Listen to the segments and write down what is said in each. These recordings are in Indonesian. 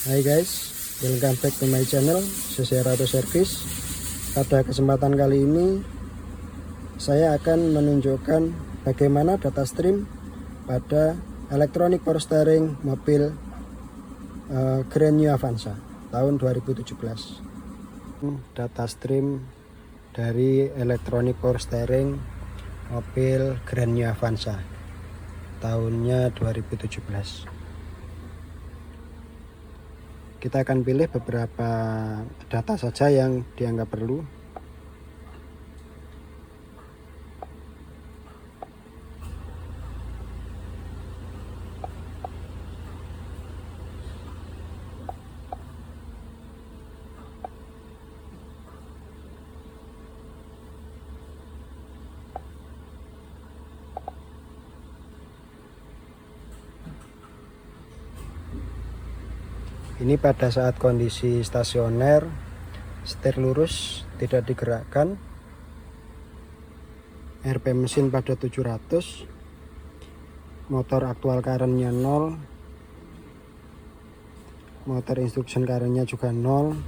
Hai guys, welcome back to my channel CC Auto Service. Pada kesempatan kali ini saya akan menunjukkan bagaimana data stream pada electronic power steering mobil Grand New Avanza tahun 2017. Data stream dari electronic power steering mobil Grand New Avanza tahunnya 2017. Kita akan pilih beberapa data saja yang dianggap perlu. Ini pada saat kondisi stasioner, setir lurus, tidak digerakkan, RPM mesin pada 700, motor aktual current-nya 0, motor instruction current-nya juga 0,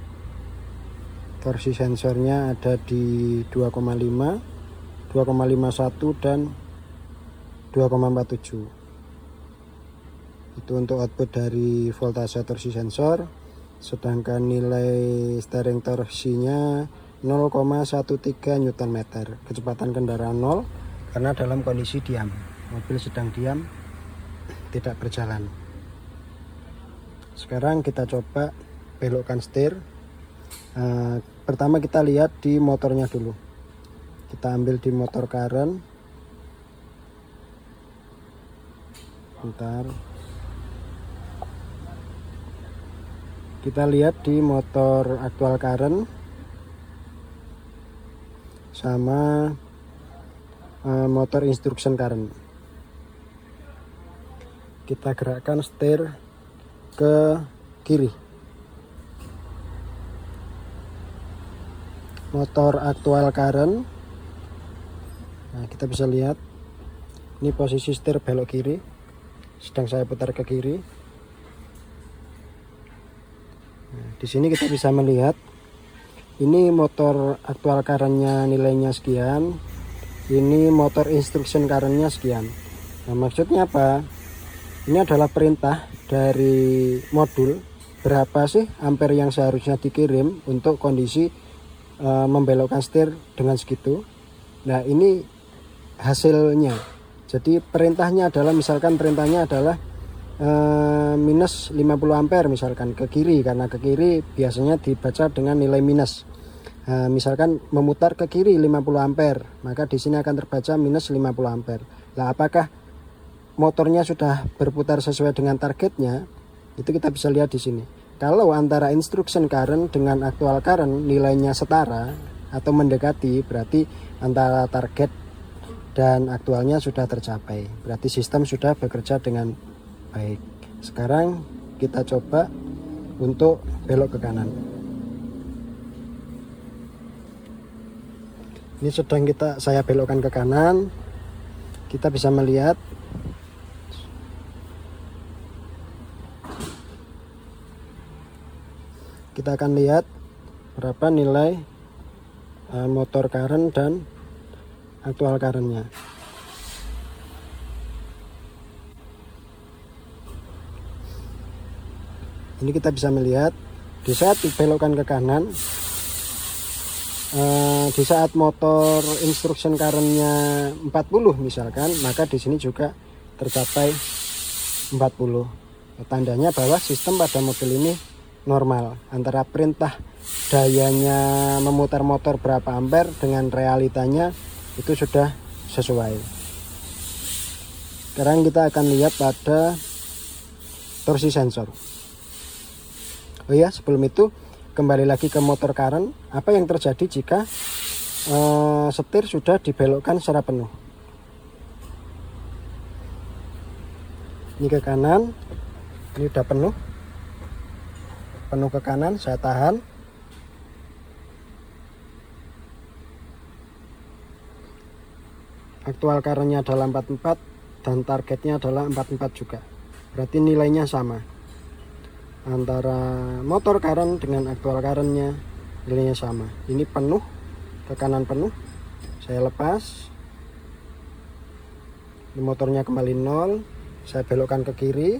torsi sensornya ada di 2,5, 2,51 dan 2,47. Itu untuk output dari voltase torsi sensor, sedangkan nilai steering torsinya 0,13 Nm. Kecepatan kendaraan 0 karena dalam kondisi diam, mobil sedang diam, tidak berjalan. Sekarang kita coba belokkan setir. Pertama kita lihat di motornya dulu. Kita ambil di motor current. Bentar. Kita lihat di motor aktual current sama motor instruction current. Kita gerakkan setir ke kiri. Motor aktual current. Nah, kita bisa lihat ini posisi setir belok kiri. Sedang saya putar ke kiri. Di sini kita bisa melihat ini motor aktual current-nya nilainya sekian, ini motor instruction current-nya sekian. Nah, maksudnya apa? Ini adalah perintah dari modul berapa sih ampere yang seharusnya dikirim untuk kondisi membelokkan setir dengan segitu. Nah, ini hasilnya. Jadi perintahnya adalah, misalkan perintahnya adalah minus 50 ampere misalkan ke kiri, karena ke kiri biasanya dibaca dengan nilai minus. Misalkan memutar ke kiri 50 ampere, maka di sini akan terbaca minus 50 ampere. Nah, apakah motornya sudah berputar sesuai dengan targetnya? Itu kita bisa lihat di sini. Kalau antara instruction current dengan actual current nilainya setara atau mendekati, berarti antara target dan aktualnya sudah tercapai. Berarti sistem sudah bekerja dengan baik. Sekarang kita coba untuk belok ke kanan. Ini sedang saya belokkan ke kanan. Kita bisa melihat kita akan lihat berapa nilai motor current dan aktual current-nya. Ini kita bisa melihat di saat dibelokkan ke kanan, di saat motor instruction current-nya 40 misalkan, maka di sini juga tercapai 40. Tandanya bahwa sistem pada mobil ini normal. Antara perintah dayanya memutar motor berapa ampere dengan realitanya itu sudah sesuai. Sekarang kita akan lihat pada torsi sensor. Oh ya, sebelum itu kembali lagi ke motor current. Apa yang terjadi jika setir sudah dibelokkan secara penuh? Ini ke kanan, ini udah penuh ke kanan, saya tahan. Aktual current-nya adalah 44 dan targetnya adalah 44 juga. Berarti nilainya sama. antara motor current dengan actual currentnya nilainya sama. Ini penuh, ke kanan penuh, saya lepas, ini motornya kembali 0, saya belokkan ke kiri,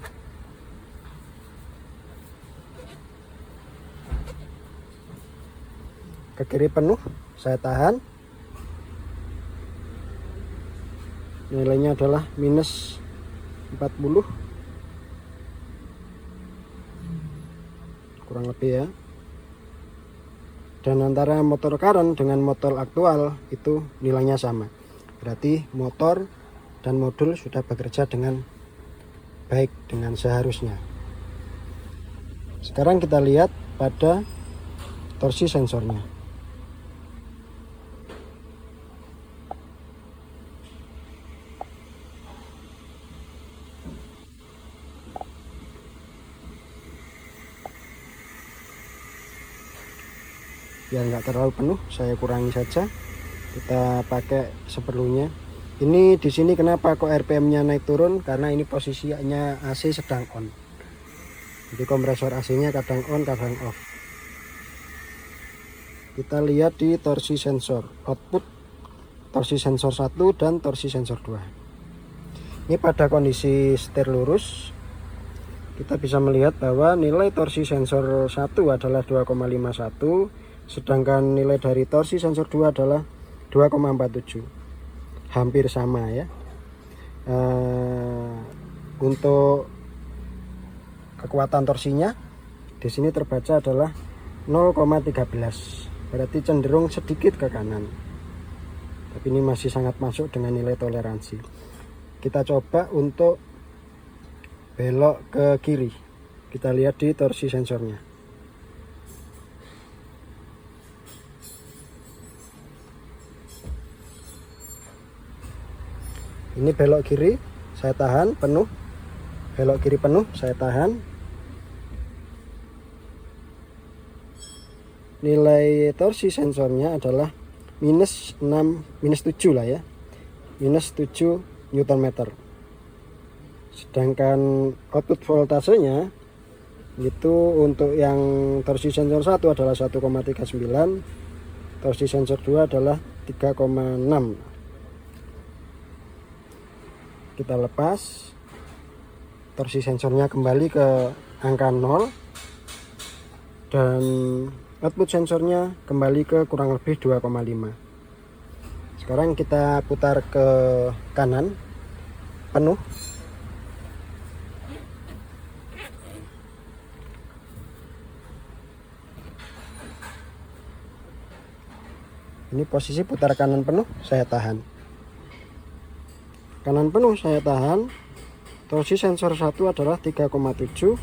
penuh, saya tahan, nilainya adalah minus 40 kurang lebih ya. Dan antara motor current dengan motor aktual itu nilainya sama, berarti motor dan modul sudah bekerja dengan baik, dengan seharusnya. Sekarang kita lihat pada torsi sensornya. Biar nggak terlalu penuh, saya kurangi saja, kita pakai seperlunya. Ini di sini kenapa kok RPM-nya naik turun, karena ini posisinya AC sedang on, jadi kompresor AC-nya kadang on kadang off. Kita lihat di torsi sensor output, torsi sensor 1 dan torsi sensor 2. Ini pada kondisi setir lurus, kita bisa melihat bahwa nilai torsi sensor 1 adalah 2,51, sedangkan nilai dari torsi sensor 2 adalah 2,47, hampir sama ya. Untuk kekuatan torsinya di sini terbaca adalah 0,13, berarti cenderung sedikit ke kanan, tapi ini masih sangat masuk dengan nilai toleransi. Kita coba untuk belok ke kiri, kita lihat di torsi sensornya. Ini belok kiri, saya tahan penuh, belok kiri penuh, saya tahan. Nilai torsi sensornya adalah minus 7 lah ya, minus 7 Nm. Sedangkan output voltasenya itu untuk yang torsi sensor 1 adalah 1,39, torsi sensor 2 adalah 3,6. Kita lepas, torsi sensornya kembali ke angka 0 dan output sensornya kembali ke kurang lebih 2,5. Sekarang kita putar ke kanan penuh. Ini posisi putar kanan penuh, saya tahan. Kanan penuh saya tahan. Torsi sensor 1 adalah 3,7,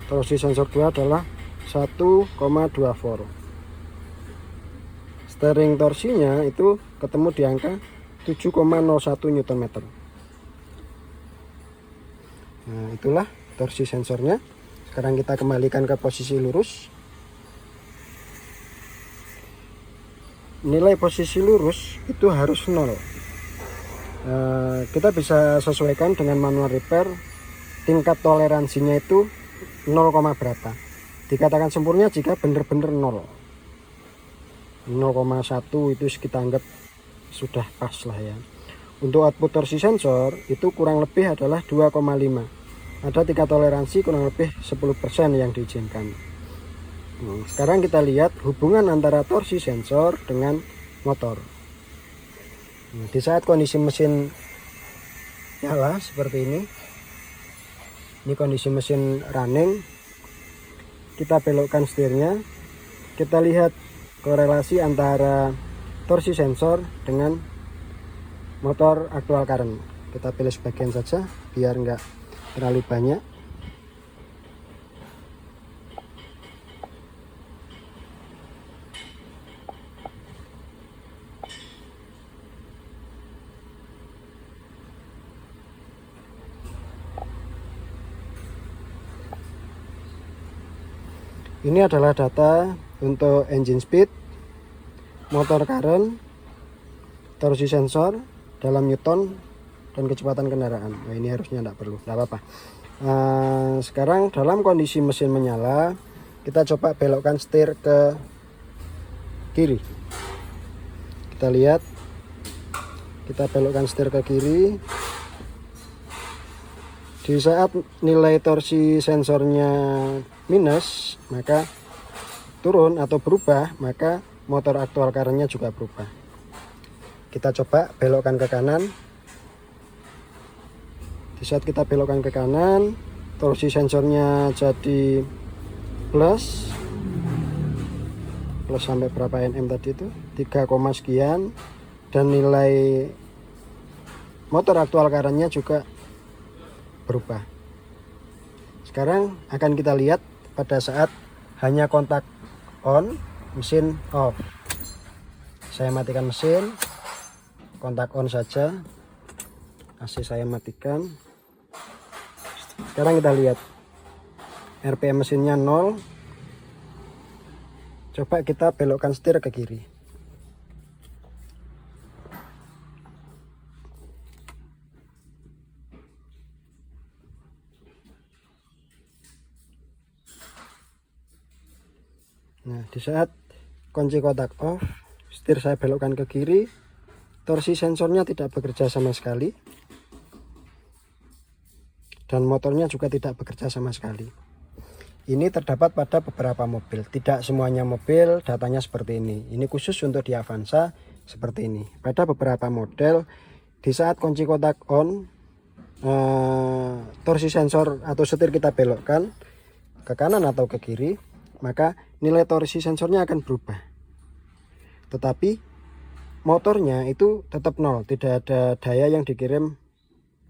torsi sensor 2 adalah 1,24. Steering torsinya itu ketemu di angka 7,01 Nm. Nah, itulah torsi sensornya. Sekarang kita kembalikan ke posisi lurus. Nilai posisi lurus itu harus 0. Kita bisa sesuaikan dengan manual repair, tingkat toleransinya itu 0, berapa. Dikatakan sempurna jika benar-benar 0. 0,1 itu kita anggap sudah pas lah ya. Untuk output torsi sensor itu kurang lebih adalah 2,5. Ada tingkat toleransi kurang lebih 10% yang diizinkan. Sekarang kita lihat hubungan antara torsi sensor dengan motor. Di saat kondisi mesin nyala seperti ini kondisi mesin running, kita belokkan setirnya, kita lihat korelasi antara torsi sensor dengan motor actual current. Kita pilih sebagian saja biar enggak terlalu banyak. Ini adalah data untuk engine speed, motor current, torsi sensor dalam Newton, dan kecepatan kendaraan. Nah, ini harusnya tidak perlu, tidak apa-apa. Sekarang dalam kondisi mesin menyala, kita coba belokkan setir ke kiri. Kita lihat, kita belokkan setir ke kiri. Di saat nilai torsi sensornya minus, maka turun atau berubah, maka motor aktual current-nya juga berubah. Kita coba belokkan ke kanan. Di saat kita belokkan ke kanan, torsi sensornya jadi plus sampai berapa nm tadi itu, 3, sekian, dan nilai motor aktual current-nya juga berubah. Sekarang akan kita lihat pada saat hanya kontak on, mesin off. Saya matikan mesin, kontak on saja, AC saya matikan. Sekarang kita lihat RPM mesinnya 0. Coba kita belokkan setir ke kiri. Nah, di saat kunci kontak off, setir saya belokkan ke kiri, torsi sensornya tidak bekerja sama sekali, dan motornya juga tidak bekerja sama sekali. Ini terdapat pada beberapa mobil, tidak semuanya mobil datanya seperti ini. Ini khusus untuk di Avanza seperti ini. Pada beberapa model, di saat kunci kontak on, torsi sensor atau setir kita belokkan ke kanan atau ke kiri, maka nilai torsi sensornya akan berubah. Tetapi motornya itu tetap 0, tidak ada daya yang dikirim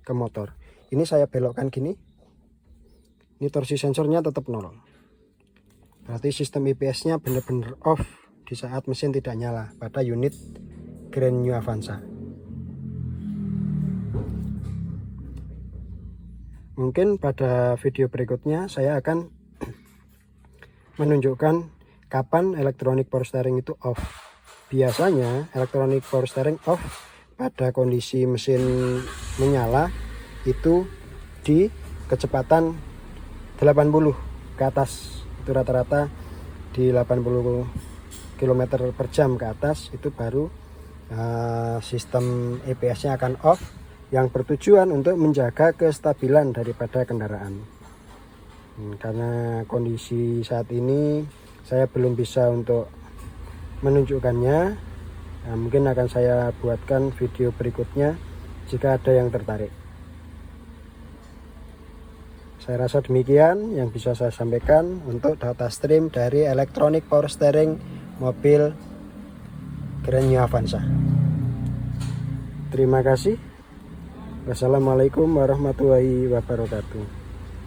ke motor. Ini saya belokkan gini, ini torsi sensornya tetap 0. Berarti sistem IPS-nya benar-benar off di saat mesin tidak nyala pada unit Grand New Avanza. Mungkin pada video berikutnya saya akan menunjukkan kapan electronic power steering itu off. Biasanya electronic power steering off pada kondisi mesin menyala itu di kecepatan 80 ke atas. Itu rata-rata di 80 km per jam ke atas, itu baru sistem EPS-nya akan off, yang bertujuan untuk menjaga kestabilan daripada kendaraan. Karena kondisi saat ini saya belum bisa untuk menunjukkannya, mungkin akan saya buatkan video berikutnya jika ada yang tertarik. Saya rasa demikian yang bisa saya sampaikan untuk data stream dari electronic power steering mobil Grand New Avanza. Terima kasih. Wassalamualaikum warahmatullahi wabarakatuh.